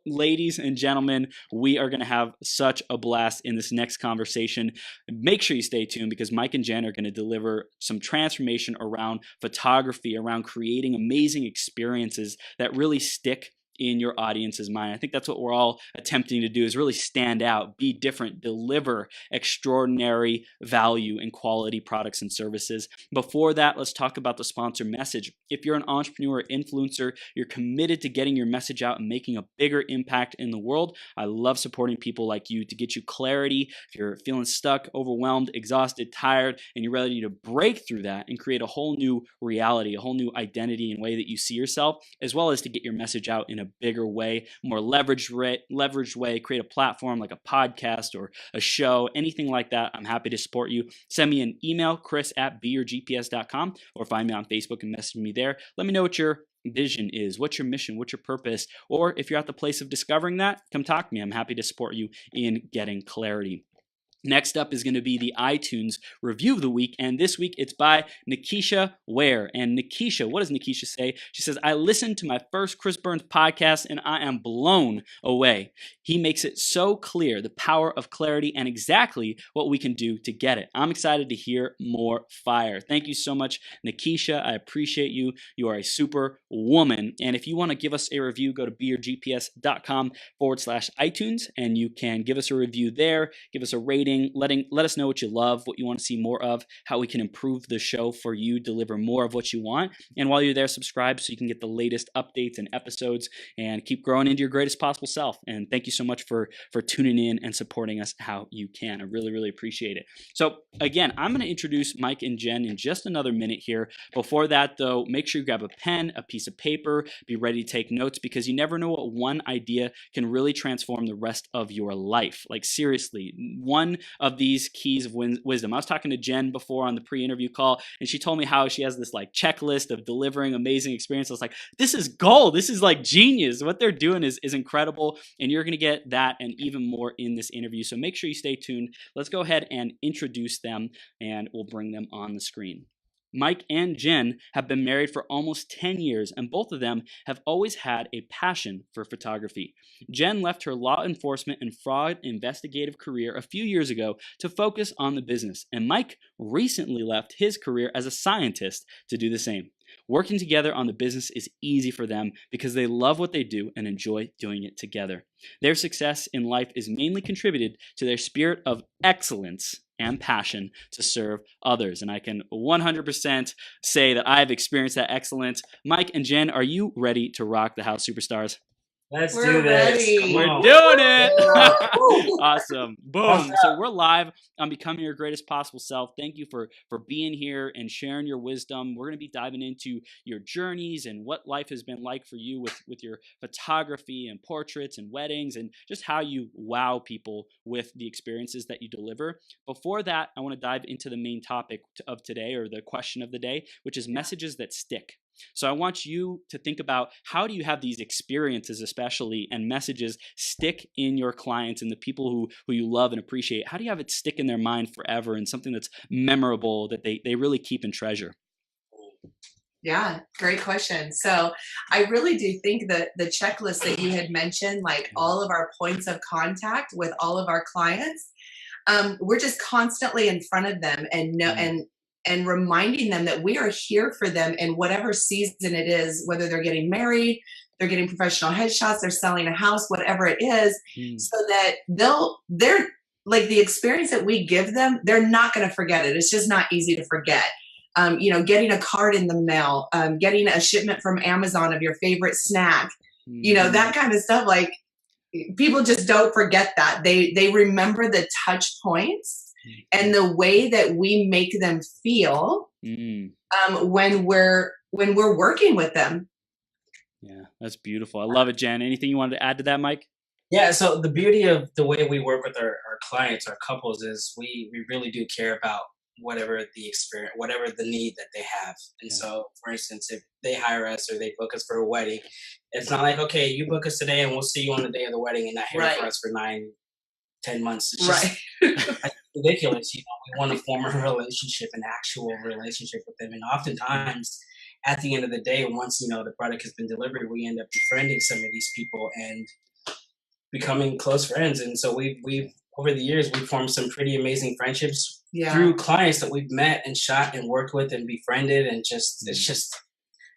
ladies and gentlemen, we are going to have such a blast in this next conversation. Make sure you stay tuned because Mike and Jenn are going to deliver some transformation around photography, around creating amazing experiences that really stick in your audience's mind. I think that's what we're all attempting to do, is really stand out, be different, deliver extraordinary value and quality products and services. Before that, let's talk about the sponsor message. If you're an entrepreneur or influencer, you're committed to getting your message out and making a bigger impact in the world. I love supporting people like you to get you clarity. If you're feeling stuck, overwhelmed, exhausted, tired, and you're ready to break through that and create a whole new reality, a whole new identity and way that you see yourself, as well as to get your message out in a bigger way, more leveraged way, create a platform like a podcast or a show, anything like that, I'm happy to support you. Send me an email, chris@beyourgps.com, or find me on Facebook and message me there. Let me know what your vision is, what's your mission, what's your purpose, or if you're at the place of discovering that, come talk to me. I'm happy to support you in getting clarity. Next up is going to be the iTunes review of the week, and this week it's by Nikisha Ware. And Nikisha, what does Nikisha say? She says, I listened to my first Chris Burns podcast and I am blown away. He makes it so clear, the power of clarity and exactly what we can do to get it. I'm excited to hear more fire. Thank you so much, Nikisha. I appreciate you. You are a super woman. And if you want to give us a review, go to beyourgps.com/iTunes, and you can give us a review there, give us a rating, let us know what you love, what you want to see more of, how we can improve the show for you, deliver more of what you want. And while you're there, subscribe so you can get the latest updates and episodes and keep growing into your greatest possible self. And thank you so much for tuning in and supporting us how you can. I really, really appreciate it. So again, I'm going to introduce Mike and Jenn in just another minute here. Before that though, make sure you grab a pen, a piece of paper, be ready to take notes, because you never know what one idea can really transform the rest of your life. Like seriously, one of these keys of wisdom. I was talking to Jenn before on the pre-interview call, and she told me how she has this like checklist of delivering amazing experiences. I was like, this is gold. This is like genius. What they're doing is incredible, and you're going to get that and even more in this interview. So make sure you stay tuned. Let's go ahead and introduce them, and we'll bring them on the screen. Mike and Jenn have been married for almost 10 years, and both of them have always had a passion for photography. Jenn left her law enforcement and fraud investigative career a few years ago to focus on the business, and Mike recently left his career as a scientist to do the same. Working together on the business is easy for them because they love what they do and enjoy doing it together. Their success in life is mainly contributed to their spirit of excellence and passion to serve others. And I can 100% say that I've experienced that excellence. Mike and Jenn, are you ready to rock the house, superstars? Let's do this. Ready. We're doing it. Awesome. Boom. So we're live on Becoming Your Greatest Possible Self. Thank you for being here and sharing your wisdom. We're going to be diving into your journeys and what life has been like for you with your photography and portraits and weddings, and just how you wow people with the experiences that you deliver. Before that, I want to dive into the main topic of today, or the question of the day, which is messages that stick. So I want you to think about, how do you have these experiences, especially, and messages stick in your clients and the people who you love and appreciate? How do you have it stick in their mind forever, and something that's memorable that they really keep and treasure? Yeah, great question. So I really do think that the checklist that you had mentioned, like all of our points of contact with all of our clients, we're just constantly in front of them and reminding them that we are here for them in whatever season it is, whether they're getting married, they're getting professional headshots, they're selling a house, whatever it is, so that they're like, the experience that we give them, they're not going to forget it. It's just not easy to forget. Getting a card in the mail, getting a shipment from Amazon of your favorite snack, that kind of stuff. Like, people just don't forget that. They remember the touch points and the way that we make them feel when we're working with them. Yeah, that's beautiful. I love it, Jenn. Anything you wanted to add to that, Mike? Yeah, so the beauty of the way we work with our clients, our couples, is we really do care about whatever the experience, whatever the need that they have. And so, for instance, if they hire us or they book us for a wedding, it's not like, okay, you book us today and we'll see you on the day of the wedding, and not hear for us for 9-10 months. It's just that's ridiculous. We want to form a relationship, an actual relationship with them. And oftentimes, at the end of the day, once the product has been delivered, we end up befriending some of these people, and becoming close friends. And so we've over the years, we've formed some pretty amazing friendships Yeah. through clients that we've met and shot and worked with and befriended. And just, it's just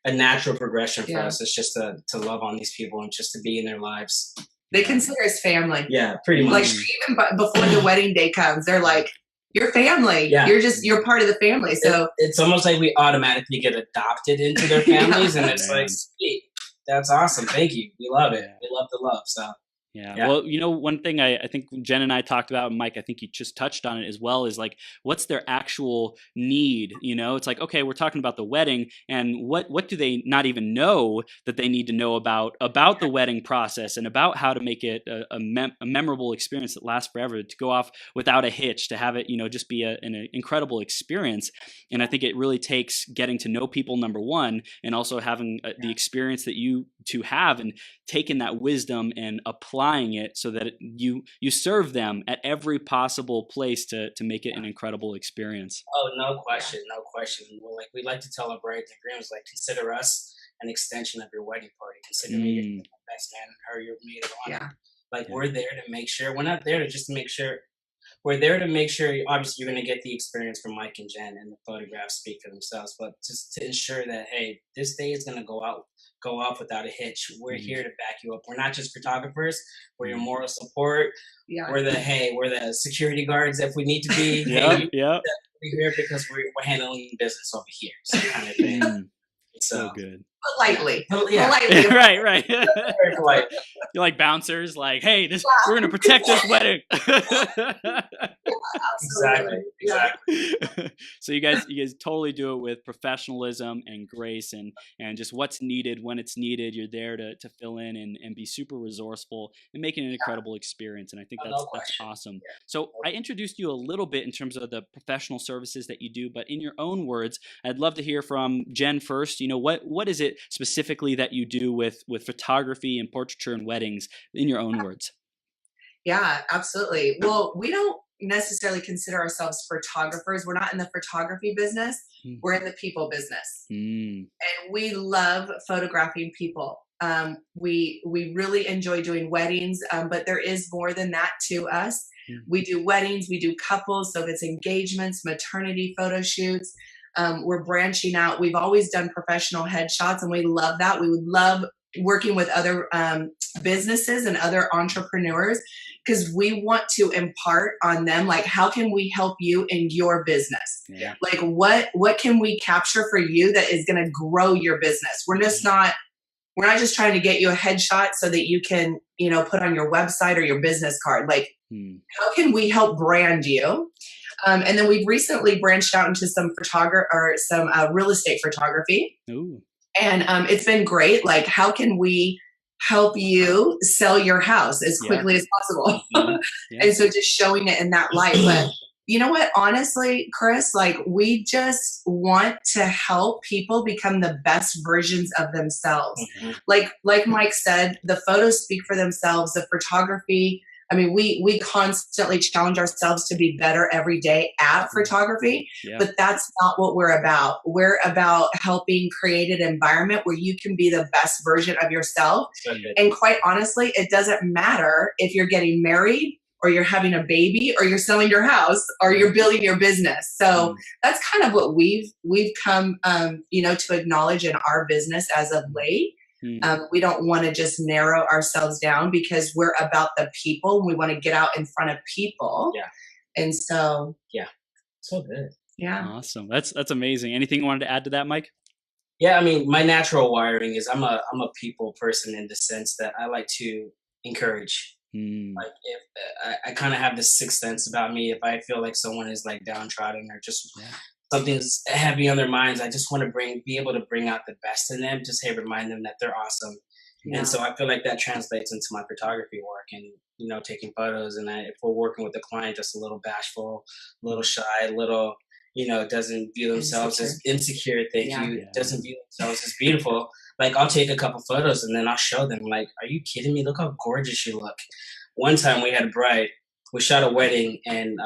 a natural progression for us. It's just to love on these people and just to be in their lives. They consider us family. Yeah, pretty much. Like even before the wedding day comes, they're like, "You're family. Yeah. You're part of the family." So it's almost like we automatically get adopted into their families, and it's like, sweet, that's awesome. Thank you. We love it. We love the love. So. Yeah. Well, you know, one thing I think Jen and I talked about, and Mike, I think you just touched on it as well, is like, what's their actual need? You know, it's like, okay, we're talking about the wedding, and what do they not even know that they need to know about the wedding process and about how to make it a memorable experience that lasts forever, to go off without a hitch, to have it, you know, just be an incredible experience. And I think it really takes getting to know people, number one, and also having the experience that you two have, and taking that wisdom and applying it so that you serve them at every possible place to make it an incredible experience. Oh, no question. Well, like we like to tell our brides and grooms, like, consider us an extension of your wedding party. Consider me your best man or your maid of honor. Like, we're there to make sure. We're not there to just make sure. We're there to make sure, obviously, you're going to get the experience from Mike and Jen, and the photographs speak for themselves, but just to ensure that, hey, this day is going to go off without a hitch. We're here to back you up. We're not just photographers. We're your moral support. Yeah. We're the security guards if we need to be. We're here because we're handling business over here. So kind of thing. So good. Politely. Politely. Right. You're like bouncers, like, hey, we're gonna protect this wedding. Exactly. So you guys totally do it with professionalism and grace and just what's needed when it's needed. You're there to fill in and be super resourceful and make it an incredible experience. And I think that's awesome. So I introduced you a little bit in terms of the professional services that you do, but in your own words, I'd love to hear from Jen first. You know, what is it specifically that you do with photography and portraiture and weddings, in your own words? Yeah, absolutely. Well, we don't necessarily consider ourselves photographers. We're not in the photography business. We're in the people business. And we love photographing people. We really enjoy doing weddings, but there is more than that to us. We do weddings, we do couples, so if it's engagements, maternity photo shoots. We're branching out. We've always done professional headshots, and we love that. We would love working with other businesses and other entrepreneurs, because we want to impart on them, like, how can we help you in your business? Like, what can we capture for you that is going to grow your business? We're not just trying to get you a headshot so that you can, you know, put on your website or your business card. Like, how can we help brand you? And then we've recently branched out into some real estate photography. Ooh. And it's been great. Like, how can we help you sell your house as quickly as possible? And so just showing it in that light. But you know what? Honestly, Chris, like, we just want to help people become the best versions of themselves. Like Mike said, the photos speak for themselves. The photography, I mean, we constantly challenge ourselves to be better every day at photography, but that's not what we're about. We're about helping create an environment where you can be the best version of yourself. And quite honestly, it doesn't matter if you're getting married or you're having a baby or you're selling your house or you're building your business. So that's kind of what we've come, to acknowledge in our business as of late. We don't want to just narrow ourselves down, because we're about the people. We want to get out in front of people. And so, so good. Awesome. That's amazing. Anything you wanted to add to that, Mike? I mean, my natural wiring is I'm a people person, in the sense that I like to encourage. Like, if I kind of have this sixth sense about me, if I feel like someone is like downtrodden or just something's heavy on their minds, I just want to be able to bring out the best in them. Just remind them that they're awesome. And so I feel like that translates into my photography work, and, you know, taking photos. And if we're working with a client that's a little bashful, a little shy, a little, you know, doesn't view themselves as insecure, doesn't view themselves as beautiful, like, I'll take a couple photos and then I'll show them, like, are you kidding me? Look how gorgeous you look. One time we had a bride, we shot a wedding, and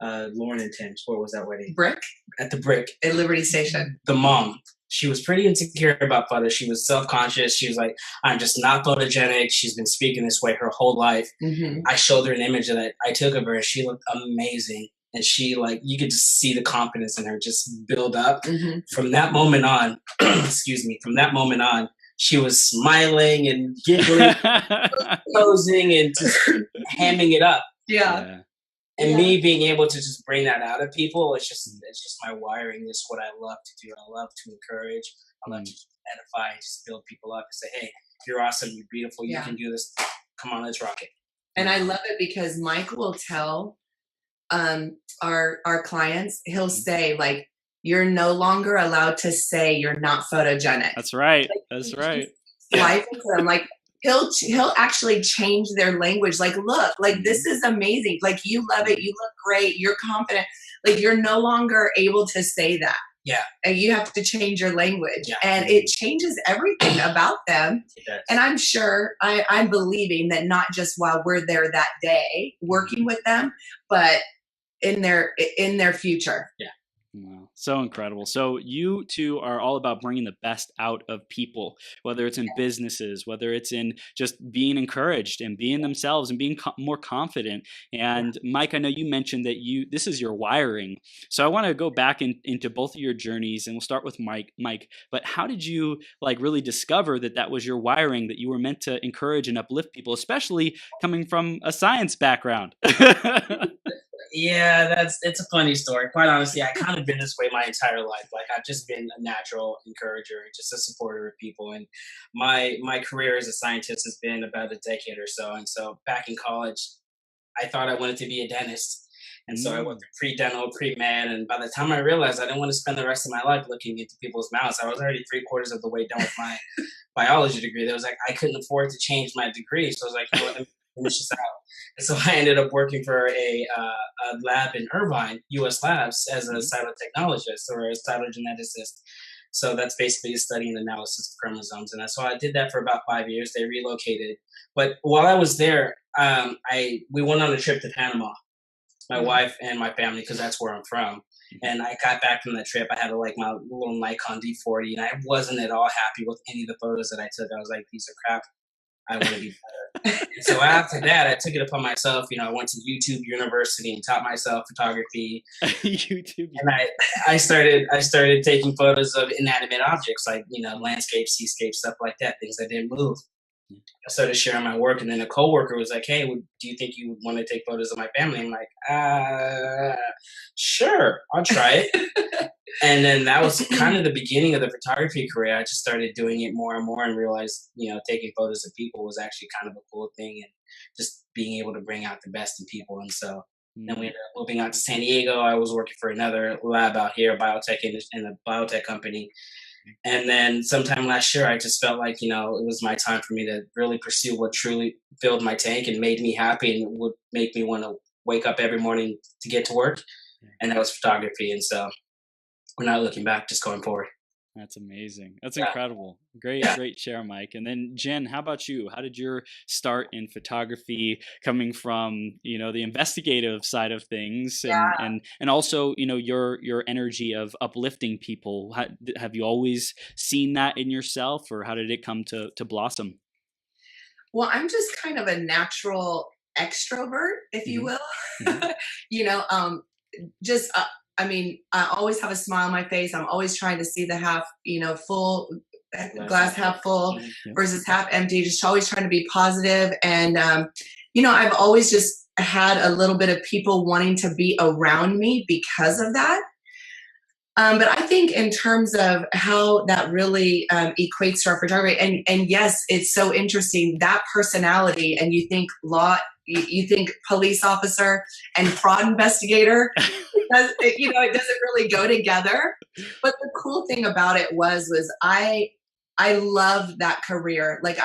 Lauren and Tim's, where was that wedding? Brick? At the Brick. At Liberty Station. The mom, she was pretty insecure about photos. She was self-conscious. She was like, I'm just not photogenic. She's been speaking this way her whole life. Mm-hmm. I showed her an image that I took of her, and she looked amazing. And she, like, you could just see the confidence in her just build up. Mm-hmm. From that moment on, excuse me, from that moment on, she was smiling and giggling, posing, and just hamming it up. Yeah. And me being able to just bring that out of people, it's just my wiring. It's what I love to do. I love to encourage. I love to edify, just build people up and say, hey, you're awesome, you're beautiful, you can do this. Come on, let's rock it. And I love it because Mike will tell our clients, he'll say, like, you're no longer allowed to say you're not photogenic. That's right. Like, that's right. Life into them. Like, he'll actually change their language. Like, look, like, this is amazing. Like, you love it. You look great. You're confident. Like, you're no longer able to say that. Yeah. And you have to change your language. Yeah. And it changes everything about them. And I'm sure, I'm believing that not just while we're there that day working with them, but in their future. Yeah. Wow. So incredible. So you two are all about bringing the best out of people, whether it's in businesses, whether it's in just being encouraged and being themselves and being more confident. And Mike, I know you mentioned that this is your wiring. So I want to go back into both of your journeys, and we'll start with Mike, but how did you like really discover that was your wiring, that you were meant to encourage and uplift people, especially coming from a science background? Yeah, it's a funny story. Quite honestly, I kind of been this way my entire life. Like, I've just been a natural encourager, just a supporter of people. And my career as a scientist has been about a decade or so. And so back in college, I thought I wanted to be a dentist. And so I went through pre-dental, pre-med, and by the time I realized I didn't want to spend the rest of my life looking into people's mouths, I was already 3/4 of the way done with my biology degree. There was like, I couldn't afford to change my degree. So I was like, you know what, let me finish this out. And so I ended up working for a lab in Irvine, U.S. Labs, as a cytotechnologist or a cytogeneticist. So that's basically studying the analysis of chromosomes. And so I did that for about 5 years. They relocated. But while I was there, we went on a trip to Panama, my wife and my family, because that's where I'm from. And I got back from that trip. I had my little Nikon D40, and I wasn't at all happy with any of the photos that I took. I was like, these are crap. I want to be better. And so after that, I took it upon myself. I went to YouTube University and taught myself photography. YouTube. And I started taking photos of inanimate objects, like, landscape, seascape, stuff like that, things that didn't move. I started sharing my work, and then a coworker was like, hey, do you think you would want to take photos of my family? I'm like, sure, I'll try it. And then that was kind of the beginning of the photography career. I just started doing it more and more and realized, taking photos of people was actually kind of a cool thing, and just being able to bring out the best in people. And so then we ended up moving out to San Diego. I was working for another lab out here, biotech in a biotech company. And then sometime last year, I just felt like, it was my time for me to really pursue what truly filled my tank and made me happy and would make me want to wake up every morning to get to work. And that was photography. And so we're not looking back, just going forward. That's amazing. That's incredible. Great share, Mike. And then Jen, how about you? How did your start in photography, coming from, the investigative side of things, and also, your energy of uplifting people? Have you always seen that in yourself, or how did it come to blossom? Well, I'm just kind of a natural extrovert, if you will. I always have a smile on my face. I'm always trying to see the half, full glass half full versus half empty, just always trying to be positive. And, I've always just had a little bit of people wanting to be around me because of that. But I think in terms of how that really equates to our photography, and yes, it's so interesting, that personality, and you think you think police officer and fraud investigator, because it doesn't really go together. But the cool thing about it was I love that career. Like,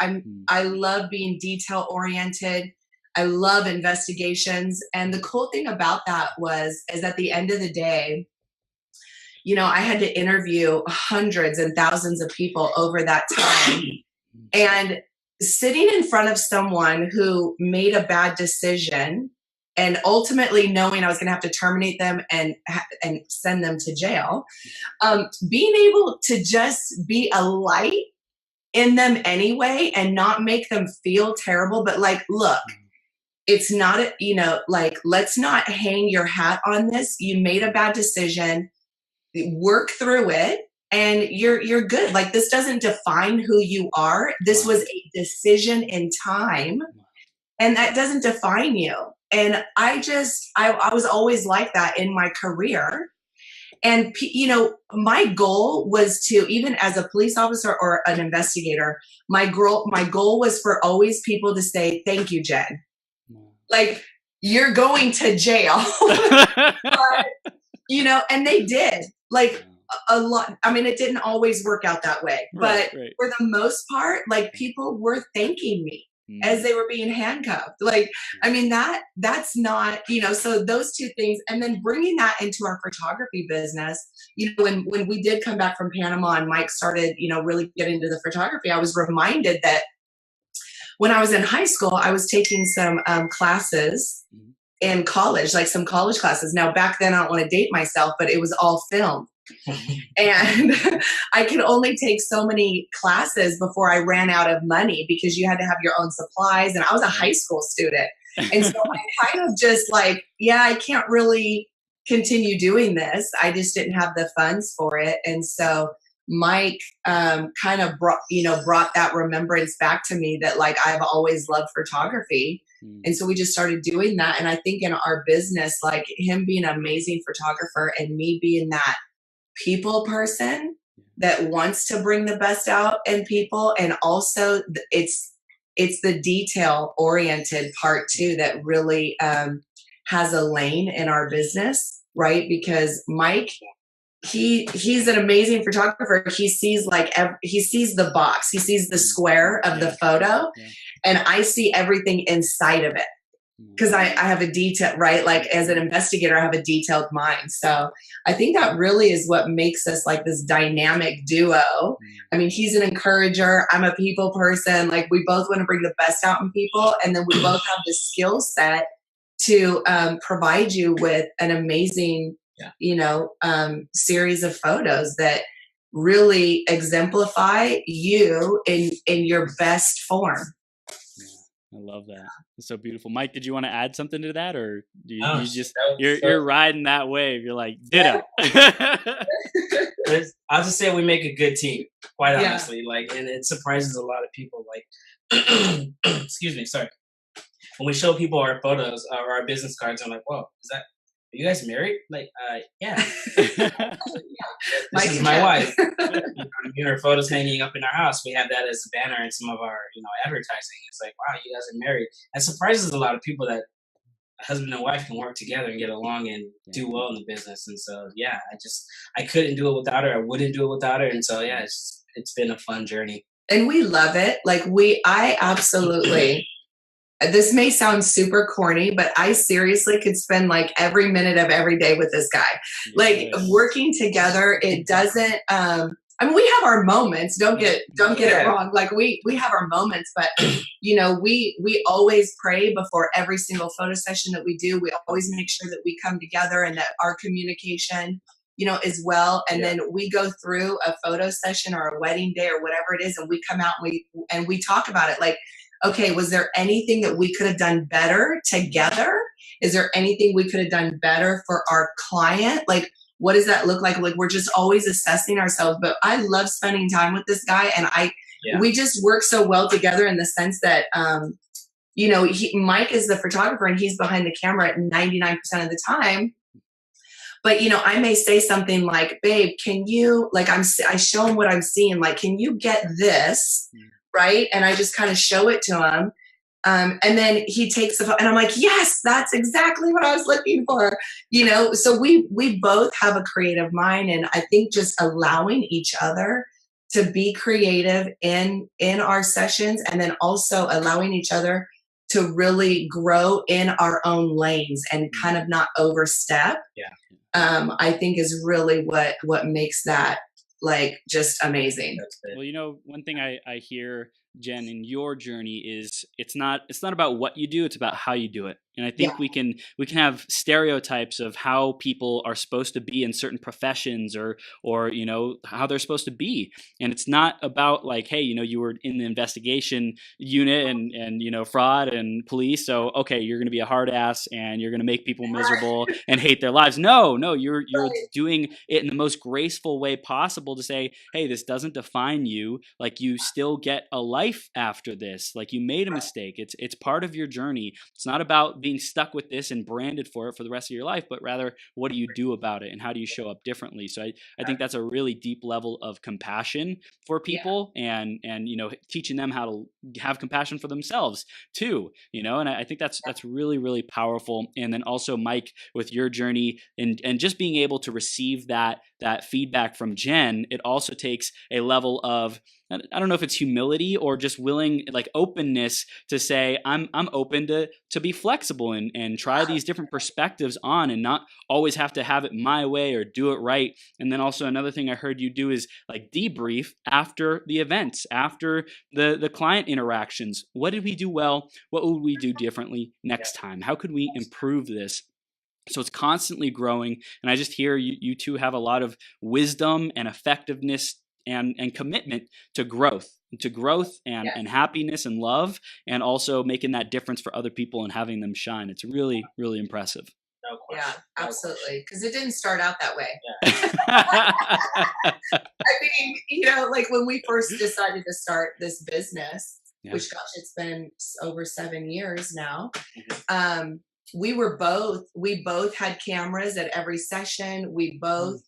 I love being detail oriented. I love investigations. And the cool thing about that is at the end of the day, I had to interview hundreds and thousands of people over that time. And sitting in front of someone who made a bad decision and ultimately knowing I was going to have to terminate them and send them to jail, being able to just be a light in them anyway and not make them feel terrible, but like, look, it's not a, like, let's not hang your hat on this. You made a bad decision, work through it, and you're good. Like, this doesn't define who you are. This was a decision in time, and that doesn't define you. And I was always like that in my career. And, my goal was to, even as a police officer or an investigator, my goal was for always people to say, thank you, Jen. Like, you're going to jail. But, and they did. Like, a lot. I mean, it didn't always work out that way. But for the most part, like, people were thanking me as they were being handcuffed. Like, I mean, that's not, so those two things. And then bringing that into our photography business, when we did come back from Panama and Mike started, really getting into the photography, I was reminded that when I was in high school, I was taking some classes in college, like some college classes. Now, back then, I don't want to date myself, but it was all film. And I could only take so many classes before I ran out of money, because you had to have your own supplies. And I was a high school student. And so I kind of just like, I can't really continue doing this. I just didn't have the funds for it. And so Mike kind of brought that remembrance back to me that, like, I've always loved photography. And so we just started doing that. And I think in our business, like, him being an amazing photographer and me being that people person that wants to bring the best out in people, and also it's the detail oriented part too that really has a lane in our business, right? Because Mike, he's an amazing photographer. He sees he sees the box, he sees the square of the photo, and I see everything inside of it. Because I have a detail, right? Like, as an investigator, I have a detailed mind. So I think that really is what makes us like this dynamic duo. I mean, he's an encourager. I'm a people person. Like, we both want to bring the best out in people. And then we both have the skill set to provide you with an amazing, series of photos that really exemplify you in your best form. I love that. It's so beautiful. Mike, did you want to add something to that, or do you just you're riding that wave? You're like, ditto. I'll just say we make a good team, quite honestly. Like, and it surprises a lot of people. Like, excuse me, sorry. When we show people our photos or our business cards, I'm like, whoa, are you guys married? Like, yeah. This is my wife. Her photos hanging up in our house. We have that as a banner in some of our, advertising. It's like, wow, you guys are married. That surprises a lot of people that a husband and wife can work together and get along and do well in the business. And so, I couldn't do it without her. I wouldn't do it without her. And so, it's been a fun journey. And we love it. Like, I absolutely. This may sound super corny, but I seriously could spend like every minute of every day with this guy. Yes. Like, working together, it doesn't, I mean, we have our moments. Don't get it wrong. Like, we have our moments, but we always pray before every single photo session that we do. We always make sure that we come together and that our communication, is well. And then we go through a photo session or a wedding day or whatever it is, and we come out and we talk about it. Like, okay, was there anything that we could have done better together? Is there anything we could have done better for our client? Like, what does that look like? Like, we're just always assessing ourselves. But I love spending time with this guy, and we just work so well together in the sense that, Mike is the photographer and he's behind the camera at 99% of the time. But, I may say something like, babe, can you, like, I show him what I'm seeing. Like, can you get this? Right. And I just kind of show it to him. And then he takes the phone and I'm like, yes, that's exactly what I was looking for. So we both have a creative mind. And I think just allowing each other to be creative in our sessions, and then also allowing each other to really grow in our own lanes and kind of not overstep. I think is really what makes that like just amazing. Well, one thing I hear, Jen, in your journey is it's not about what you do, it's about how you do it. And I think we can have stereotypes of how people are supposed to be in certain professions or you know, how they're supposed to be. And it's not about like, hey, you know, you were in the investigation unit and you know, fraud and police, so okay, you're going to be a hard ass and you're going to make people miserable and hate their lives. No, you're doing it in the most graceful way possible to say, hey, this doesn't define you. Like, you still get a life after this. Like, you made a mistake. It's part of your journey. It's not about being stuck with this and branded for it for the rest of your life, but rather, what do you do about it and how do you show up differently? So I think that's a really deep level of compassion for people, and you know, teaching them how to have compassion for themselves too, you know. And I think that's really, really powerful. And then also, Mike, with your journey and just being able to receive that feedback from Jenn, it also takes a level of, I don't know if it's humility or just willing, like openness to say, I'm open to be flexible and try these different perspectives on, and not always have to have it my way or do it right. And then also, another thing I heard you do is like debrief after the events, after the client interactions. What did we do well? What would we do differently next time? How could we improve this? So it's constantly growing. And I just hear you two have a lot of wisdom and effectiveness and commitment to growth and happiness and love, and also making that difference for other people and having them shine. It's really, really impressive. No question. Yeah, absolutely. Because it didn't start out that way. I mean, you know, like when we first decided to start this business, which, gosh, it's been over 7 years now. We both had cameras at every session. We both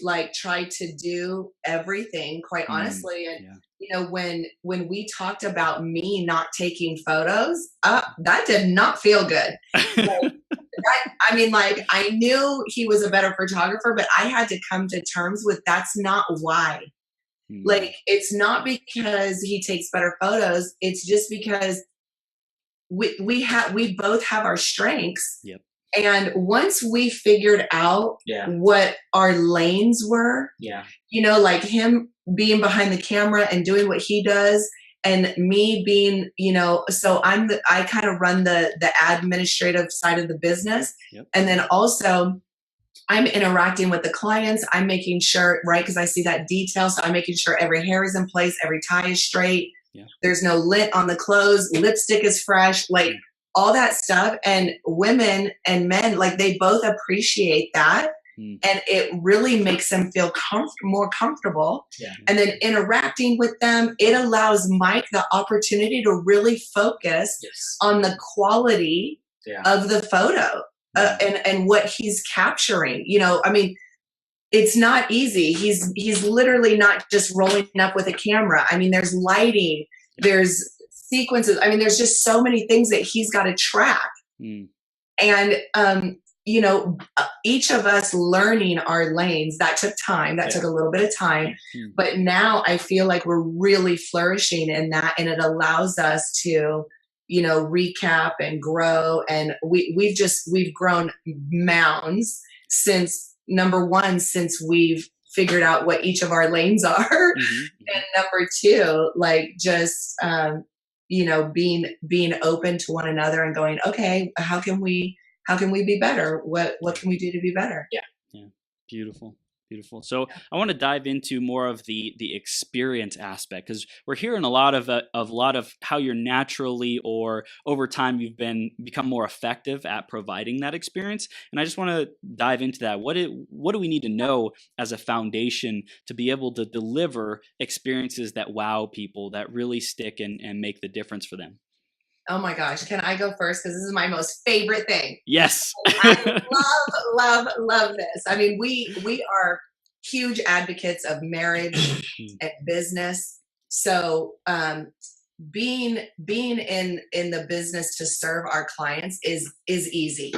like tried to do everything, quite honestly. And you know, when we talked about me not taking photos, that did not feel good. I mean, like, I knew he was a better photographer, but I had to come to terms with that's not why. Like, it's not because he takes better photos. It's just because we both have our strengths. And once we figured out what our lanes were, you know, like him being behind the camera and doing what he does, and me being, you know, so I kind of run the administrative side of the business. And then also I'm interacting with the clients. I'm making sure, right, because I see that detail. So I'm making sure every hair is in place, every tie is straight. There's no lint on the clothes, lipstick is fresh, like all that stuff. And women and men, like, they both appreciate that. And it really makes them feel more comfortable. And then interacting with them, it allows Mike the opportunity to really focus on the quality of the photo and what he's capturing. You know, I mean, it's not easy. He's literally not just rolling up with a camera. I mean, there's lighting, there's sequences. I mean, there's just so many things that he's got to track. And, you know, each of us learning our lanes, that took time. That took a little bit of time. But now I feel like we're really flourishing in that. And it allows us to, you know, recap and grow. And we've grown mounds since, number one, since we've figured out what each of our lanes are. And number two, like, just, you know, being open to one another and going, okay, how can we be better? What can we do to be better? Beautiful. So I want to dive into more of the experience aspect, because we're hearing a lot of how you're naturally or over time you've become more effective at providing that experience. And I just want to dive into that. What do we need to know as a foundation to be able to deliver experiences that wow people, that really stick and make the difference for them? Oh my gosh. Can I go first? Because this is my most favorite thing. Yes. I love this. I mean, we are huge advocates of marriage and business. So being in the business to serve our clients is easy.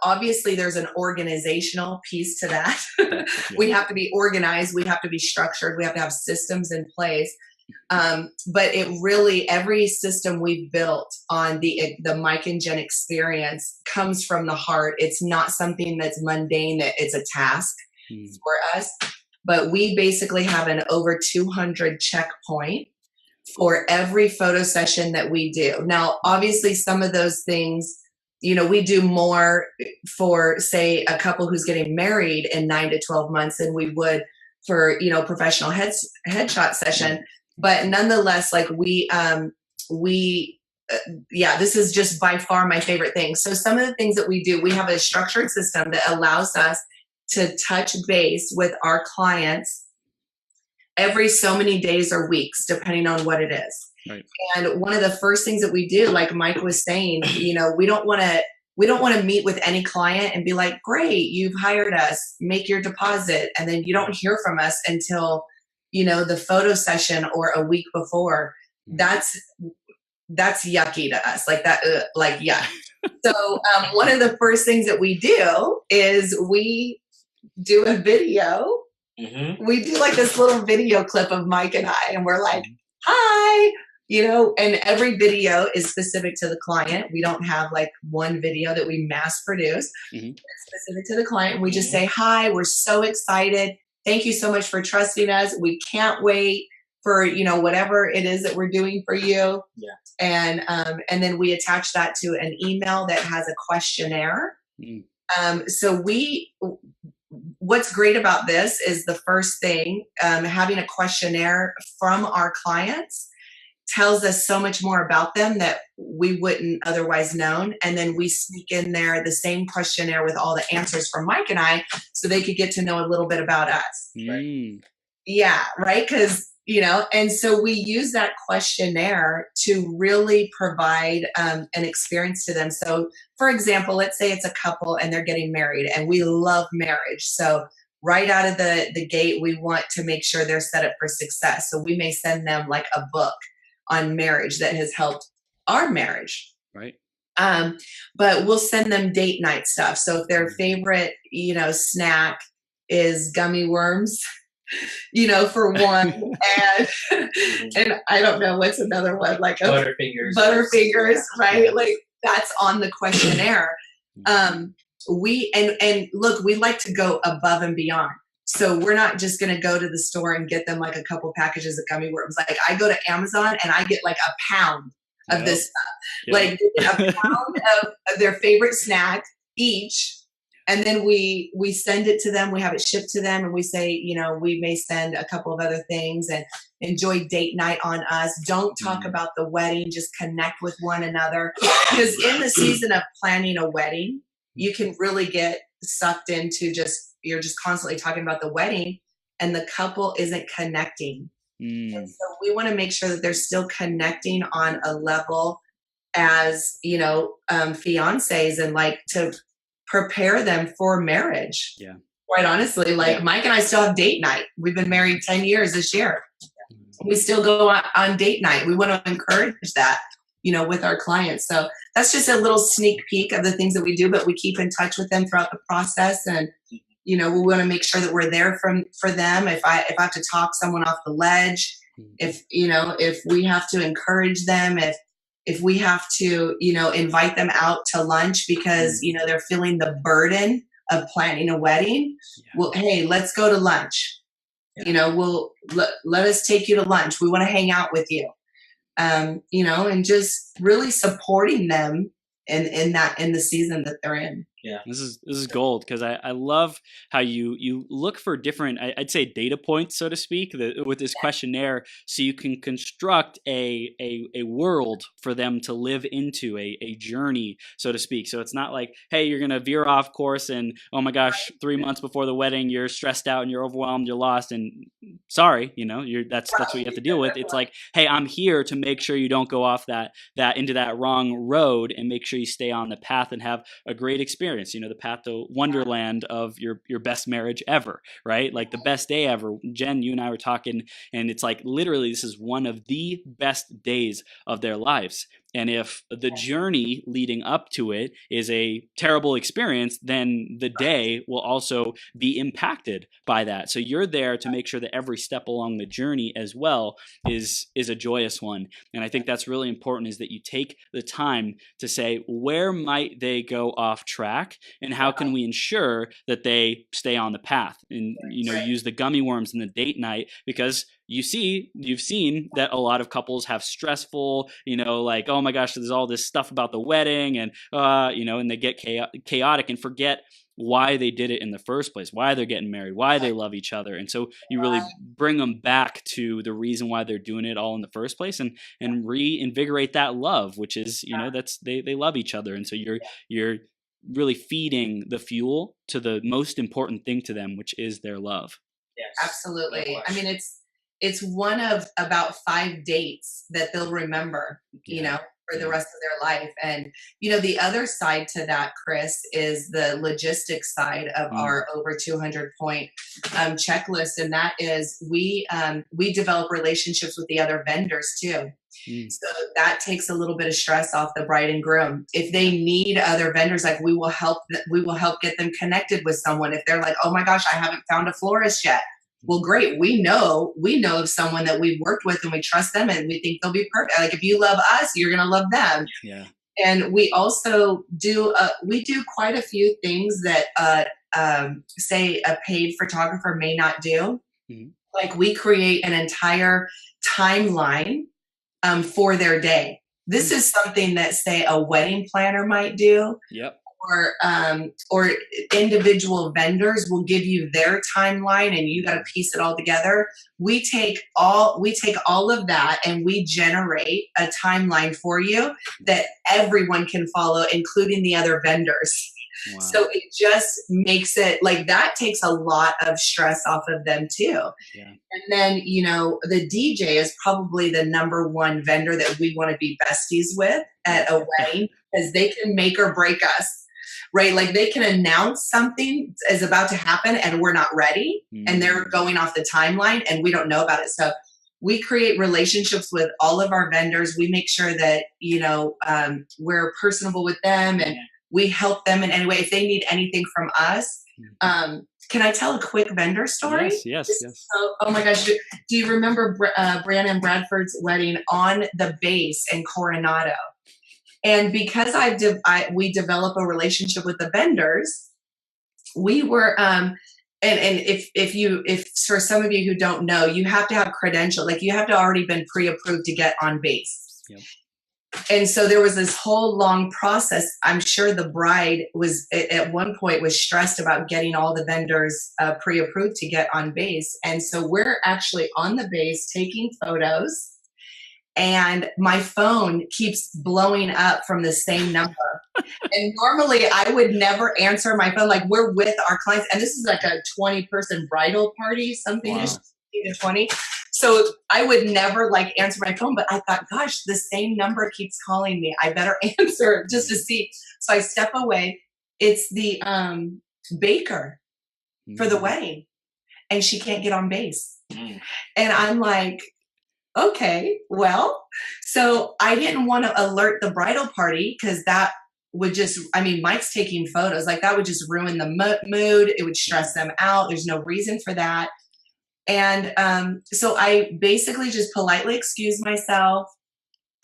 Obviously, there's an organizational piece to that. We have to be organized. We have to be structured. We have to have systems in place. But it really, every system we've built on the Mike and Jenn experience comes from the heart. It's not something that's mundane, that it's a task for us, but we basically have an over 200 checkpoint for every photo session that we do. Now, obviously some of those things we do more for, say, a couple who's getting married in 9 to 12 months than we would for, professional headshot session. But nonetheless, like we, yeah, this is just by far my favorite thing. So some of the things that we do, we have a structured system that allows us to touch base with our clients every so many days or weeks, depending on what it is. Right. And one of the first things that we do, like Mike was saying, we don't want to meet with any client and be like, great, you've hired us, make your deposit. And then you don't hear from us until, the photo session or a week before. That's yucky to us. Like that, yuck. So one of the first things that we do is we do a video. Mm-hmm. We do like this little video clip of Mike and I, and we're like, hi, and every video is specific to the client. We don't have like one video that we mass produce. Mm-hmm. It's specific to the client. And we just say, hi, we're so excited. Thank you so much for trusting us. We can't wait for, whatever it is that we're doing for you. Yeah. And then we attach that to an email that has a questionnaire. Mm. So what's great about this is the first thing, having a questionnaire from our clients tells us so much more about them that we wouldn't otherwise known. And then we sneak in there the same questionnaire with all the answers from Mike and I, so they could get to know a little bit about us. Mm. Yeah, right? Because, and so we use that questionnaire to really provide an experience to them. So, for example, let's say it's a couple and they're getting married, and we love marriage. So right out of the gate, we want to make sure they're set up for success. So we may send them like a book on marriage that has helped our marriage. Right. But we'll send them date night stuff. So if their favorite, snack is gummy worms, for one, and I don't know what's another one, like Butterfingers, right? Yeah. Like that's on the questionnaire. We look, we like to go above and beyond. So we're not just going to go to the store and get them like a couple packages of gummy worms. Like I go to Amazon and I get like a pound of this stuff, like a pound of their favorite snack each. And then we send it to them. We have it shipped to them, and we say, we may send a couple of other things, and enjoy date night on us. Don't talk about the wedding. Just connect with one another. Because in the season of planning a wedding, you can really get sucked into you're just constantly talking about the wedding, and the couple isn't connecting. And so we want to make sure that they're still connecting on a level as, fiancés, and like to prepare them for marriage. Yeah. Quite honestly, like Mike and I still have date night. We've been married 10 years this year. We still go on date night. We want to encourage that, with our clients. So that's just a little sneak peek of the things that we do, but we keep in touch with them throughout the process. And, we want to make sure that we're there for them. If I have to talk someone off the ledge, if we have to encourage them, if we have to, invite them out to lunch because, they're feeling the burden of planning a wedding. Yeah. Well, hey, let's go to lunch. Yeah. Let us take you to lunch. We want to hang out with you. And just really supporting them in the season that they're in. Yeah, this is gold, because I love how you look for different, I'd say, data points, so to speak, with this questionnaire, so you can construct a world for them to live into, a journey, so to speak. So it's not like, hey, you're gonna veer off course, and oh my gosh, 3 months before the wedding, you're stressed out and you're overwhelmed, you're lost, and sorry, that's what you have to deal with. It's like, hey, I'm here to make sure you don't go off that into that wrong road, and make sure you stay on the path and have a great experience. The path to wonderland of your best marriage ever, right? Like the best day ever. Jen, you and I were talking, and it's like literally this is one of the best days of their lives. And if the journey leading up to it is a terrible experience, then the day will also be impacted by that. So you're there to make sure that every step along the journey as well is a joyous one. And I think that's really important, is that you take the time to say, where might they go off track, and how can we ensure that they stay on the path? And use the gummy worms and the date night, because you've seen that a lot of couples have stressful, like, oh my gosh, there's all this stuff about the wedding, and and they get chaotic and forget why they did it in the first place, why they're getting married, why they love each other. And so you really bring them back to the reason why they're doing it all in the first place, and reinvigorate that love, which is, that's they love each other. And so you're really feeding the fuel to the most important thing to them, which is their love. Yes. Absolutely. I mean, it's one of about 5 dates that they'll remember, for the rest of their life. And, the other side to that, Chris, is the logistics side of our over 200 point checklist. And that is we develop relationships with the other vendors too. So that takes a little bit of stress off the bride and groom. If they need other vendors, like we will help get them connected with someone. If they're like, oh my gosh, I haven't found a florist yet. Well, great. We know of someone that we've worked with and we trust them and we think they'll be perfect. Like if you love us, you're going to love them. Yeah. And we also do quite a few things that say a paid photographer may not do. Like we create an entire timeline for their day. This is something that, say, a wedding planner might do. Yep. Or individual vendors will give you their timeline and you got to piece it all together. We take all of that and we generate a timeline for you that everyone can follow, including the other vendors. Wow. So it just makes it like that takes a lot of stress off of them too. Yeah. And then, the DJ is probably the number one vendor that we want to be besties with at a wedding, because they can make or break us. Right? Like they can announce something is about to happen and we're not ready and they're going off the timeline and we don't know about it. So we create relationships with all of our vendors. We make sure that, we're personable with them and we help them in any way. If they need anything from us, can I tell a quick vendor story? Yes. Oh my gosh. Do you remember Brandon Bradford's wedding on the base in Coronado? And because we develop a relationship with the vendors, we were, and if for some of you who don't know, you have to have credential, like you have to already been pre-approved to get on base. Yep. And so there was this whole long process. I'm sure the bride was at one point was stressed about getting all the vendors pre-approved to get on base. And so we're actually on the base taking photos. And my phone keeps blowing up from the same number. And normally I would never answer my phone. Like we're with our clients. And this is like a 20-person bridal party, something to 20. So I would never answer my phone. But I thought, gosh, the same number keeps calling me. I better answer just to see. So I step away. It's the baker for the wedding. And she can't get on base. And I'm like, okay, well, so I didn't want to alert the bridal party because that would just, Mike's taking photos, like that would just ruin the mood. It would stress them out. There's no reason for that. And so I basically just politely excused myself.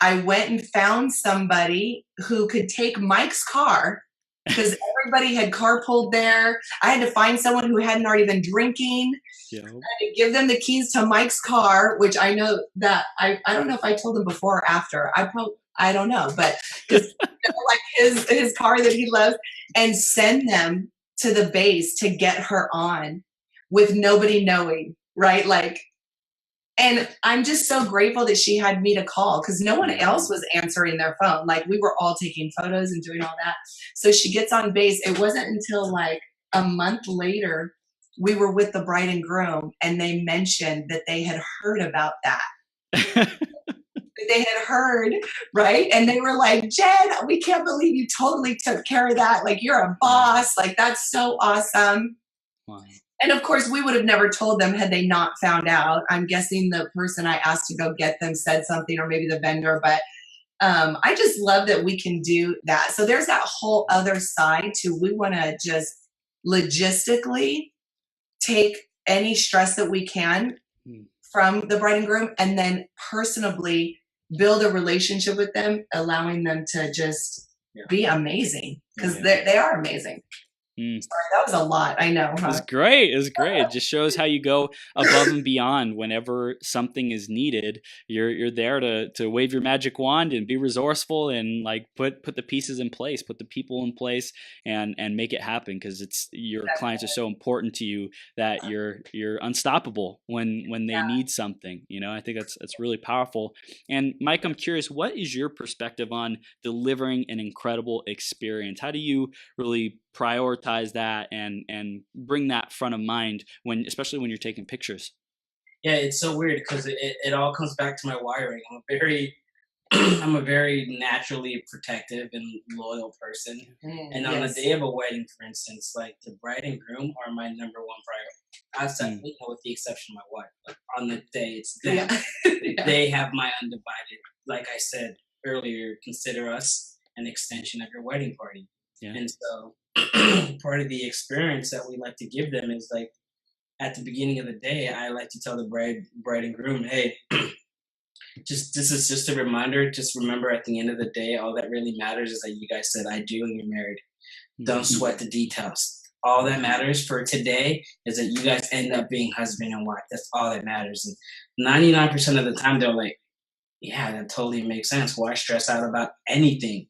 I went and found somebody who could take Mike's car because everybody had carpooled there. I had to find someone who hadn't already been drinking. Yeah. I had to give them the keys to Mike's car, which I know that I don't know if I told them before or after. I don't know, but his car that he loves, and send them to the base to get her on with nobody knowing, right? And I'm just so grateful that she had me to call because no one else was answering their phone. Like we were all taking photos and doing all that. So she gets on base. It wasn't until a month later, we were with the bride and groom and they mentioned that they had heard about that. They had heard, right? And they were like, Jen, we can't believe you totally took care of that. Like you're a boss. Like that's so awesome. Wow. And of course, we would have never told them had they not found out. I'm guessing the person I asked to go get them said something, or maybe the vendor. But I just love that we can do that. So there's that whole other side too. We want to just logistically take any stress that we can from the bride and groom, and then personally build a relationship with them, allowing them to just be amazing because they are amazing. Mm. Sorry, that was a lot. I know. It Huh? was great. It was great. It just shows how you go above and beyond whenever something is needed. You're there to wave your magic wand and be resourceful and like put the pieces in place, put the people in place, and make it happen, because it's your clients are so important to you that you're unstoppable when they need something. You know, I think that's really powerful. And Mike, I'm curious, what is your perspective on delivering an incredible experience? How do you really prioritize that and bring that front of mind when, especially when you're taking pictures? Yeah, it's so weird because it all comes back to my wiring. I'm a very I'm a very naturally protective and loyal person. And on the Yes. day of a wedding, for instance, like the bride and groom are my number one priority. Outside, with the exception of my wife. But on the day, it's them. Yeah. Yeah. They have my undivided. Like I said earlier, consider us an extension of your wedding party. Yeah. And so part of the experience that we like to give them is like at the beginning of the day, I like to tell the bride and groom, hey, just this is just a reminder. Just remember, at the end of the day, all that really matters is that you guys said I do and you're married. Don't sweat the details. All that matters for today is that you guys end up being husband and wife. That's all that matters. And 99% of the time, they're like, yeah, that totally makes sense. Why stress out about anything?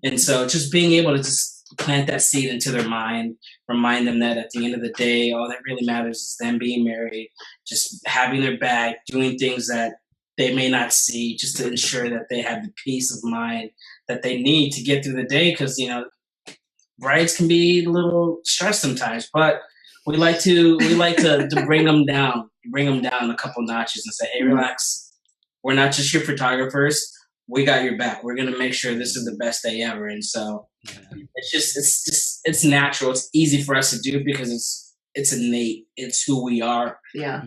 And so just being able to just plant that seed into their mind, remind them that at the end of the day, all that really matters is them being married, just having their back, doing things that they may not see, just to ensure that they have the peace of mind that they need to get through the day. Because, you know, brides can be a little stressed sometimes, but we like to bring them down a couple notches and say, hey, relax. We're not just your photographers. We got your back. We're gonna make sure this is the best day ever. And so it's natural. It's easy for us to do because it's innate. It's who we are. Yeah.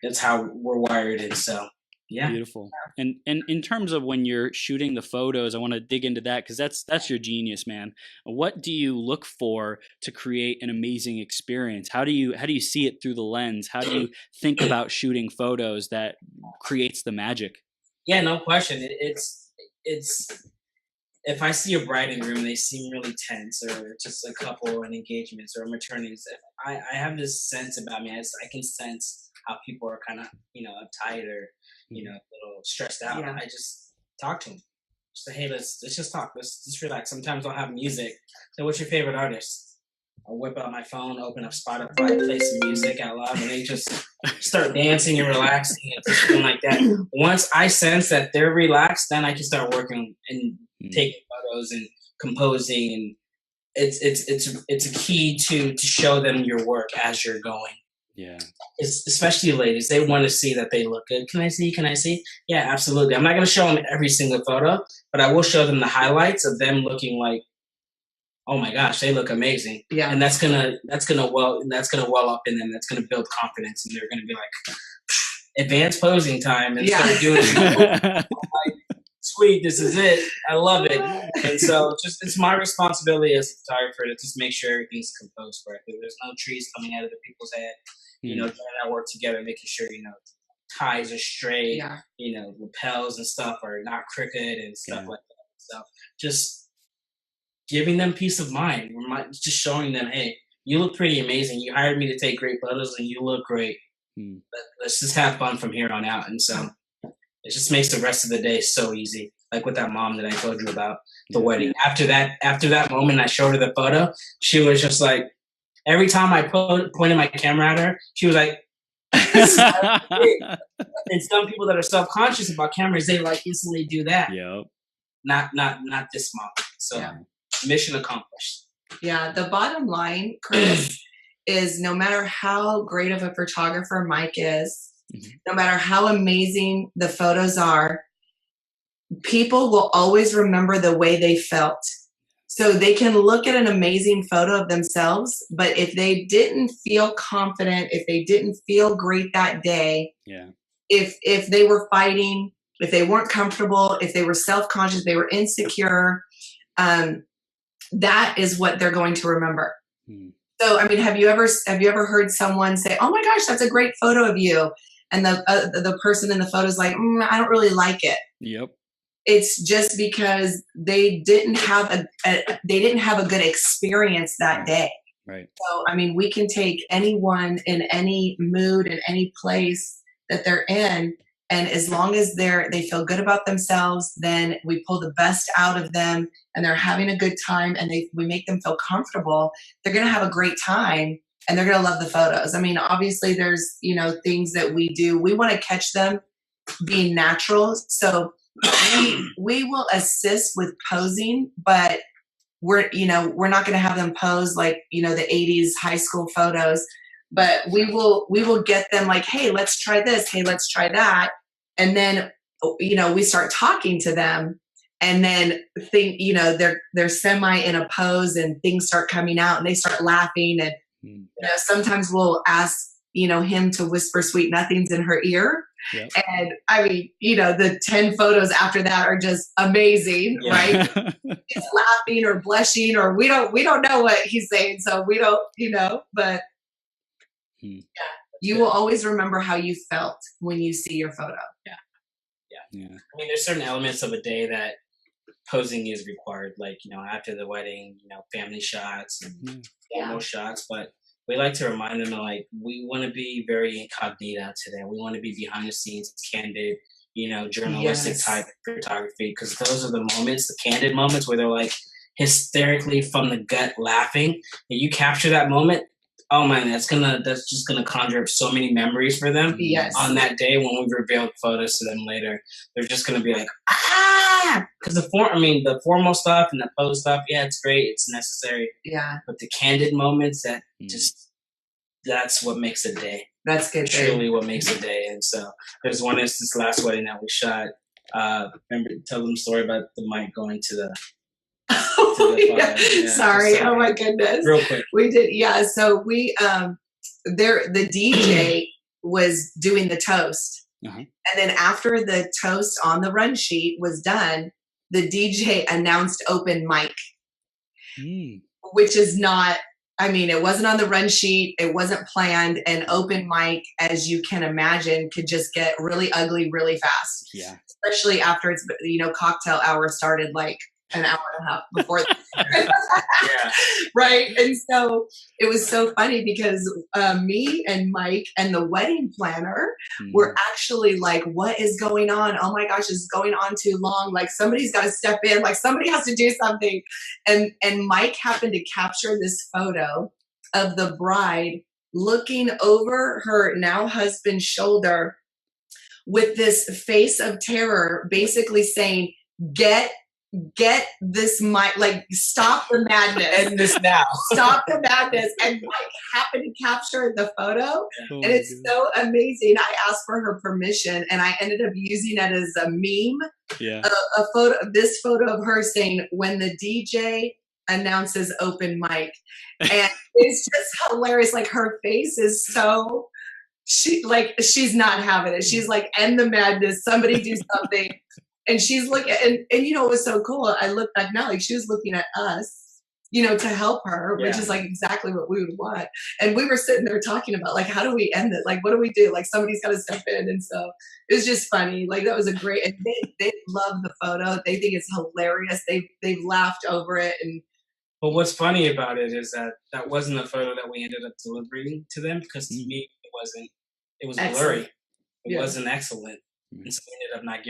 It's how we're wired. And so yeah. Beautiful. And in terms of when you're shooting the photos, I want to dig into that, because that's your genius, man. What do you look for to create an amazing experience? How do you see it through the lens? How do you think about shooting photos that creates the magic? Yeah, no question. It's if I see a bride and groom, they seem really tense, or just a couple in engagements or maternities. I have this sense about me. I can sense how people are kind of, uptight or, a little stressed out. Yeah. I just talk to them. Just say, hey, let's just talk. Let's just relax. Sometimes I'll have music. So what's your favorite artist? I'll whip out my phone, open up Spotify, play some music out loud, and they just start dancing and relaxing and something like that. Once I sense that they're relaxed, then I can start working and taking photos and composing. And it's a key to show them your work as you're going. Yeah. Especially ladies, they want to see that they look good. Can I see? Can I see? Yeah, absolutely. I'm not going to show them every single photo, but I will show them the highlights of them looking like, oh my gosh, they look amazing. Yeah. And that's gonna well up in them. That's gonna build confidence, and they're gonna be like, advanced posing time, and start doing it. Like, sweet, this is it. I love it. And so it's my responsibility as a photographer to just make sure everything's composed correctly. There's no trees coming out of the people's head. Trying to work together, making sure, ties are straight, lapels and stuff are not crooked and stuff like that. So just giving them peace of mind, just showing them, hey, you look pretty amazing. You hired me to take great photos, and you look great. Let's just have fun from here on out. And so it just makes the rest of the day so easy. Like with that mom that I told you about, the wedding. After that moment, I showed her the photo. She was just like, every time I pointed my camera at her, she was like, this is great. And some people that are self-conscious about cameras, they like instantly do that. Yep. Not this mom. So. Yeah. Mission accomplished. Yeah, the bottom line, Chris, is no matter how great of a photographer Mike is, no matter how amazing the photos are, people will always remember the way they felt. So they can look at an amazing photo of themselves, but if they didn't feel confident, if they didn't feel great that day, if they were fighting, if they weren't comfortable, if they were self-conscious, they were insecure, that is what they're going to remember. So, I mean, have you ever heard someone say, "Oh my gosh, that's a great photo of you," and the person in the photo is like, "I don't really like it." Yep. it's just because they didn't have a good experience that day. Right. So, I mean, we can take anyone in any mood in any place that they're in, and as long as they feel good about themselves, then we pull the best out of them, and they're having a good time, and we make them feel comfortable. They're going to have a great time, and they're going to love the photos. I mean, obviously, there's things that we do. We want to catch them being natural, so we will assist with posing, but we're not going to have them pose like the 80s high school photos, but we will get them like, hey, let's try this, hey, let's try that, and then we start talking to them, and then they're semi in a pose, and things start coming out, and they start laughing, and sometimes we'll ask him to whisper sweet nothings in her ear. Yep. And I mean, the 10 photos after that are just amazing, right? He's laughing or blushing, or we don't know what he's saying, so we don't, but yeah, you will always remember how you felt when you see your photo. Yeah. I mean, there's certain elements of a day that posing is required, like after the wedding, family shots and formal shots, but we like to remind them, like, we want to be very incognito today. We want to be behind the scenes, candid, journalistic type photography, because those are the moments, the candid moments where they're like hysterically from the gut laughing. And you capture that moment, oh man, that's just gonna conjure up so many memories for them. Yes. On that day when we reveal photos to them later, they're just gonna be like, ah, because the formal stuff and the pose stuff, yeah, it's great, it's necessary. Yeah. But the candid moments, that's what makes a day. That's good. Truly what makes a day. And so there's one instance, last wedding that we shot. Remember, tell them the story about the mic going to the Sorry. Oh my goodness. Real quick. We did. Yeah. So we, the DJ was doing the toast. And then after the toast on the run sheet was done, the DJ announced open mic, which is not, I mean, it wasn't on the run sheet. It wasn't planned. And open mic, as you can imagine, could just get really ugly really fast. Yeah. Especially after it's, cocktail hour started like an hour and a half before. Right. And so it was so funny because me and Mike and the wedding planner were actually like, what is going on? Oh my gosh, it's going on too long. Like, somebody's got to step in. Like, somebody has to do something. And Mike happened to capture this photo of the bride looking over her now husband's shoulder with this face of terror, basically saying, get this mic, like, stop the madness. End this now. Stop the madness. And Mike happened to capture the photo. And it's so amazing. I asked for her permission, and I ended up using it as a meme. Yeah. A photo, this photo of her saying, when the DJ announces open mic. And it's just hilarious. Like, her face is so, she's not having it. She's like, end the madness. Somebody do something. And she's looking, and it was so cool. I looked back now, like, she was looking at us, to help her, which is like exactly what we would want. And we were sitting there talking about, like, how do we end it? Like, what do we do? Like, somebody's got to step in. And so it was just funny. Like, that was a great, and they love the photo. They think it's hilarious. They've laughed over it. And but what's funny about it is that wasn't a photo that we ended up delivering to them, because to me it was blurry. It wasn't excellent. And so we ended up not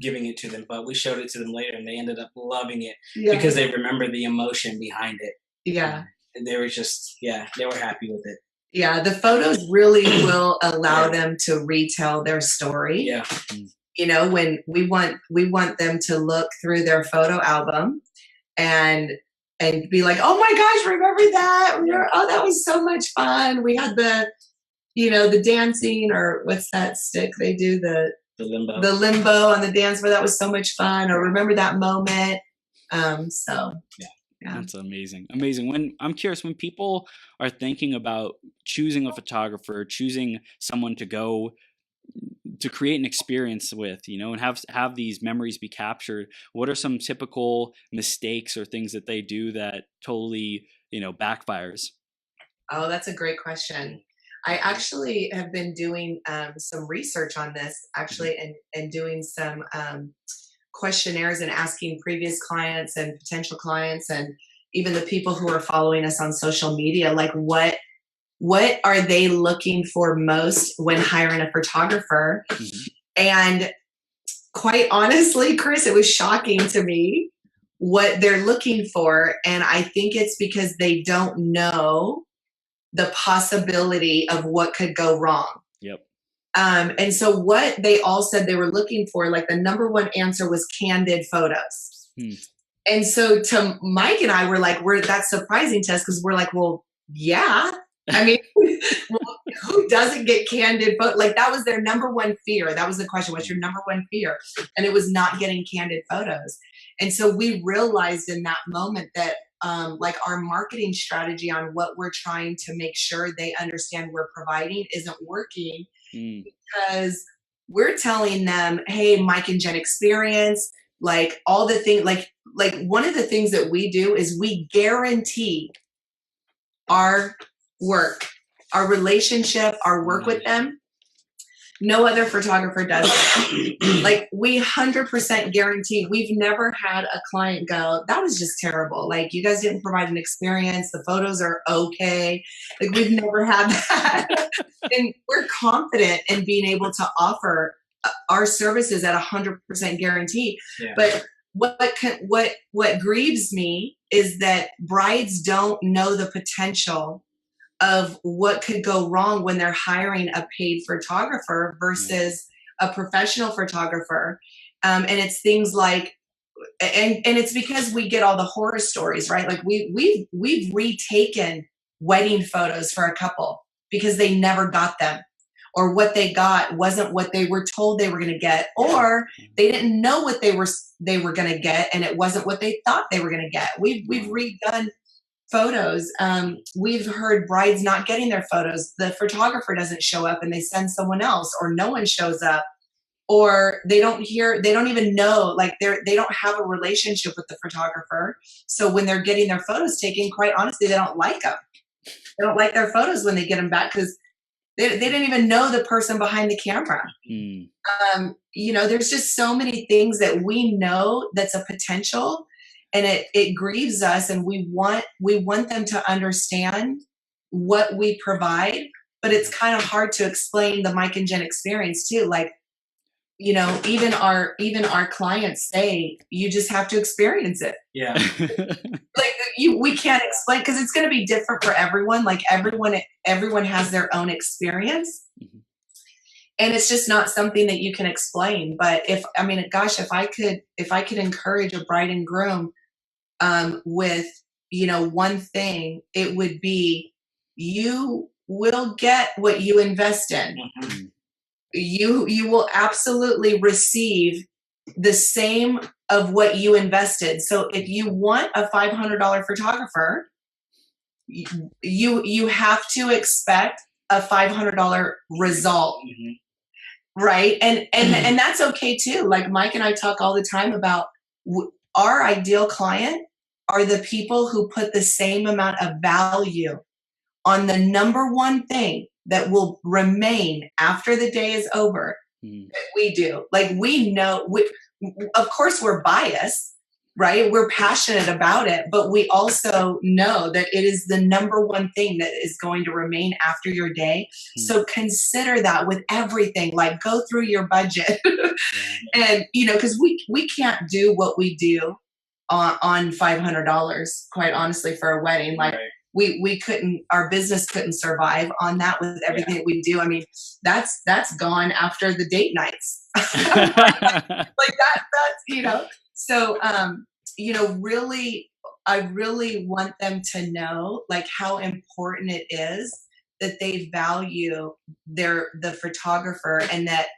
giving it to them, but we showed it to them later, and they ended up loving it because they remember the emotion behind it. Yeah. And they were just, they were happy with it. Yeah, the photos really will allow them to retell their story. Yeah. When we want them to look through their photo album and be like, oh my gosh, remember that? Oh, that was so much fun. We had the dancing, or what's that stick they do, the limbo on the dance floor. That was so much fun. Or remember that moment. That's amazing. I'm curious, when people are thinking about choosing a photographer, choosing someone to go to create an experience with, and have these memories be captured, what are some typical mistakes or things that they do that totally, backfires? Oh, that's a great question. I actually have been doing some research on this, actually, and doing some questionnaires and asking previous clients and potential clients and even the people who are following us on social media, like what are they looking for most when hiring a photographer? And quite honestly, Chris, it was shocking to me what they're looking for. And I think it's because they don't know the possibility of what could go wrong. Yep. And so what they all said they were looking for, like the number one answer was candid photos. And so to Mike and I were like, that's surprising to us because we're like, well, yeah. I mean, who doesn't get candid photos? Like that was their number one fear. That was the question. What's your number one fear? And it was not getting candid photos. And so we realized in that moment that like our marketing strategy on what we're trying to make sure they understand we're providing isn't working because we're telling them, hey, Mike and Jenn experience, like all the things, like one of the things that we do is we guarantee our work, our relationship, our work with them. No other photographer does it. Like we 100% guarantee. We've never had a client go, that was just terrible. Like you guys didn't provide an experience. The photos are okay. Like we've never had that. And we're confident in being able to offer our services at 100% guarantee. Yeah. But what grieves me is that brides don't know the potential of what could go wrong when they're hiring a paid photographer versus a professional photographer. And it's things like, and it's because we get all the horror stories, right? Like we've retaken wedding photos for a couple because they never got them, or what they got wasn't what they were told they were going to get, or they didn't know what they were going to get, and it wasn't what they thought they were going to get. We've redone photos. We've heard brides not getting their photos. The photographer doesn't show up and they send someone else, or no one shows up, or they don't even know, like they don't have a relationship with the photographer. So when they're getting their photos taken, quite honestly, they don't like them. They don't like their photos when they get them back because they didn't even know the person behind the camera. You know, there's just so many things that we know that's a potential. And it grieves us, and we want them to understand what we provide, but it's kind of hard to explain the Mike and Jenn experience too. Like, you know, even our clients say you just have to experience it. Yeah. Like we can't explain because it's going to be different for everyone. Like everyone has their own experience. And it's just not something that you can explain. But if I could encourage a bride and groom with, you know, one thing, it would be you will get what you invest in. You will absolutely receive the same of what you invested. So if you want a $500 photographer, you have to expect a $500 result. Right. And that's okay too. Like Mike and I talk all the time about our ideal client are the people who put the same amount of value on the number one thing that will remain after the day is over that we do. Like we know, of course we're biased, right? We're passionate about it, but we also know that it is the number one thing that is going to remain after your day. So consider that with everything, like go through your budget and, you know, cause we can't do what we do on $500, quite honestly, for a wedding. Like we couldn't, our business couldn't survive on that with everything that we do. I mean, that's gone after the date nights. Like that's, you know, so, you know, really, I really want them to know like how important it is that they value the photographer, and that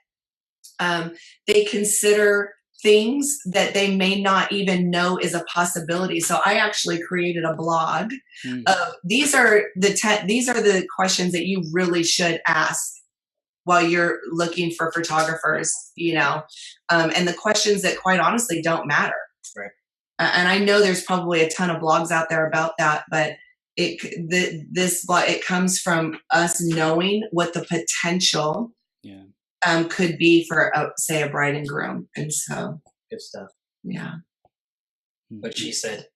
they consider things that they may not even know is a possibility. So I actually created a blog of these are the questions that you really should ask while you're looking for photographers, you know, and the questions that quite honestly don't matter. Right. And I know there's probably a ton of blogs out there about that, but this blog, it comes from us knowing what the potential could be for, say, a bride and groom. And so, Good stuff. Yeah. What she said.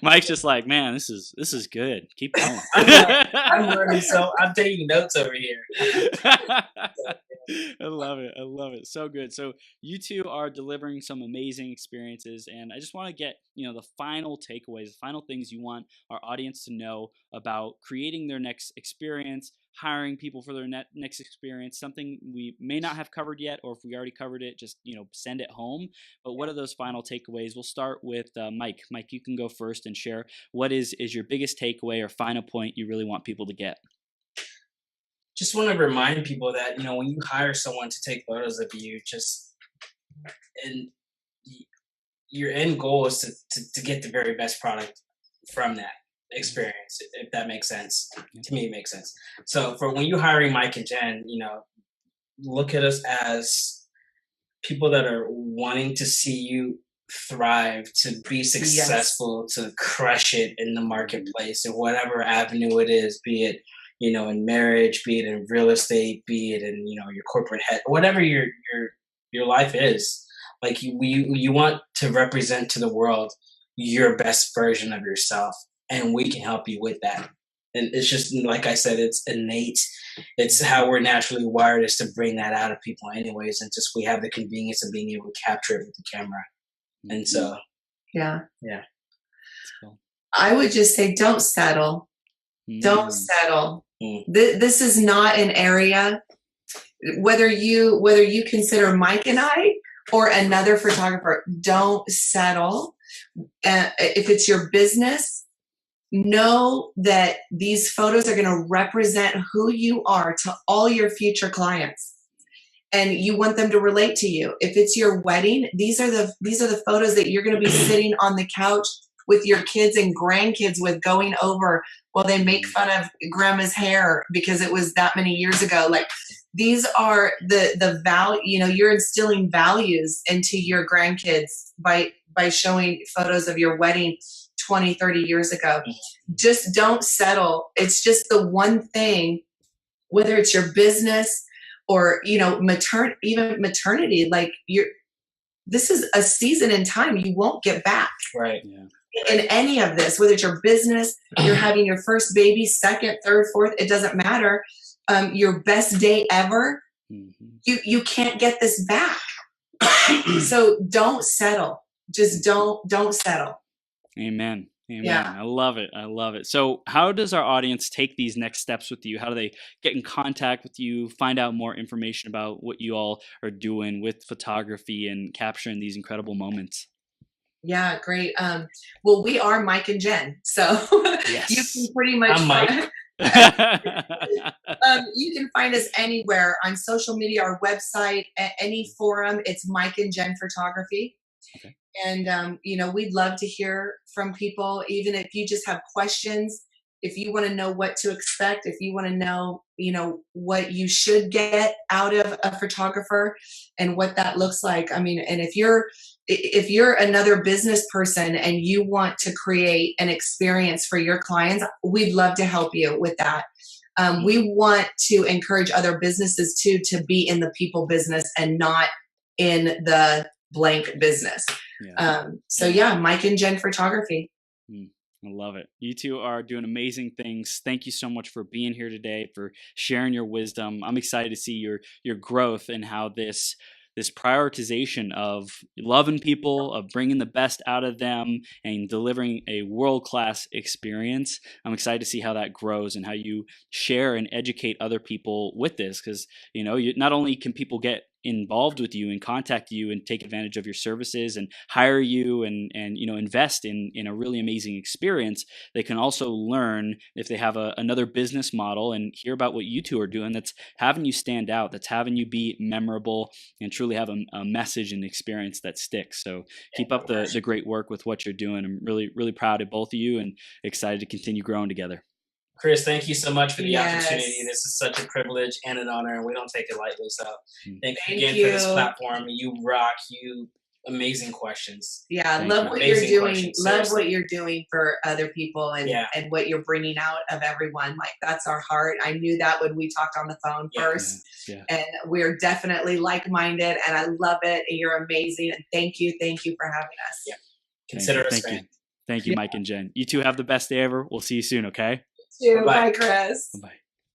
Mike's just like, man, this is good. Keep going. I'm learning, so I'm taking notes over here. I love it. I love it. So good. So you two are delivering some amazing experiences, and I just want to get, the final takeaways, the final things you want our audience to know about creating their next experience, hiring people for their next experience, something we may not have covered yet, or if we already covered it, just, send it home. But what are those final takeaways? We'll start with Mike. Mike, you can go first and share what is your biggest takeaway or final point you really want people to get. Just want to remind people that, when you hire someone to take photos of you, and your end goal is to get the very best product from that experience, if that makes sense. To me, it makes sense. So for when you're hiring Mike and Jen, look at us as people that are wanting to see you thrive, to be successful, to crush it in the marketplace in whatever avenue it is, be it in marriage, be it in real estate, be it in your corporate head, whatever your life is. Like you want to represent to the world your best version of yourself, and we can help you with that. And it's just, like I said, it's innate. It's how we're naturally wired, is to bring that out of people anyways. And just, we have the convenience of being able to capture it with the camera. And so, yeah. That's cool. I would just say, don't settle. Don't settle. This is not an area, whether you consider Mike and I or another photographer, don't settle. If it's your business, know that these photos are going to represent who you are to all your future clients, and you want them to relate to you. If it's your wedding, these are the photos that you're going to be sitting on the couch with your kids and grandkids with, going over while they make fun of grandma's hair because it was that many years ago. Like, these are the value, you're instilling values into your grandkids by showing photos of your wedding 20, 30 years ago. Just don't settle. It's just the one thing, whether it's your business or, even maternity, like this is a season in time you won't get back. Right. Yeah. In any of this, whether it's your business, you're having your first baby, second, third, fourth, it doesn't matter. Your best day ever, you can't get this back. So don't settle. Just don't settle. Amen. Amen. Yeah. I love it. I love it. So how does our audience take these next steps with you? How do they get in contact with you, find out more information about what you all are doing with photography and capturing these incredible moments? Yeah, great. Well, we are Mike and Jen, so Yes. you can pretty much I'm Mike. You can find us anywhere on social media, our website, any forum. It's Mike and Jen Photography. Okay. And we'd love to hear from people, even if you just have questions. If you want to know what to expect, if you want to know, what you should get out of a photographer and what that looks like. I mean, and if you're another business person and you want to create an experience for your clients, we'd love to help you with that. We want to encourage other businesses too to be in the people business and not in the blank business. Yeah. Mike and Jen Photography. I love it. You two are doing amazing things. Thank you so much for being here today, for sharing your wisdom. I'm excited to see your growth and how this prioritization of loving people, of bringing the best out of them and delivering a world-class experience. I'm excited to see how that grows and how you share and educate other people with this, because not only can people get involved with you and contact you and take advantage of your services and hire you and invest in a really amazing experience, they can also learn, if they have another business model, and hear about what you two are doing that's having you stand out, that's having you be memorable and truly have a message and experience that sticks. So keep up the great work with what you're doing. I'm really, really proud of both of you and excited to continue growing together. Chris, thank you so much for the opportunity. This is such a privilege and an honor, and we don't take it lightly. So thank you again for this platform. You rock. You amazing questions. Yeah, Thank love you. what you're Amazing doing. questions, Love seriously. what you're doing for other people and Yeah. and what you're bringing out of everyone. Like that's our heart. I knew that when we talked on the phone Yeah. first. Yeah. And we're definitely like-minded and I love it. And you're amazing. And thank you for having us. Yeah. Consider us Thank fans. you. Thank you, Mike and Jen. You two have the best day ever. We'll see you soon, okay? Bye, Bye-bye. Chris. Bye-bye.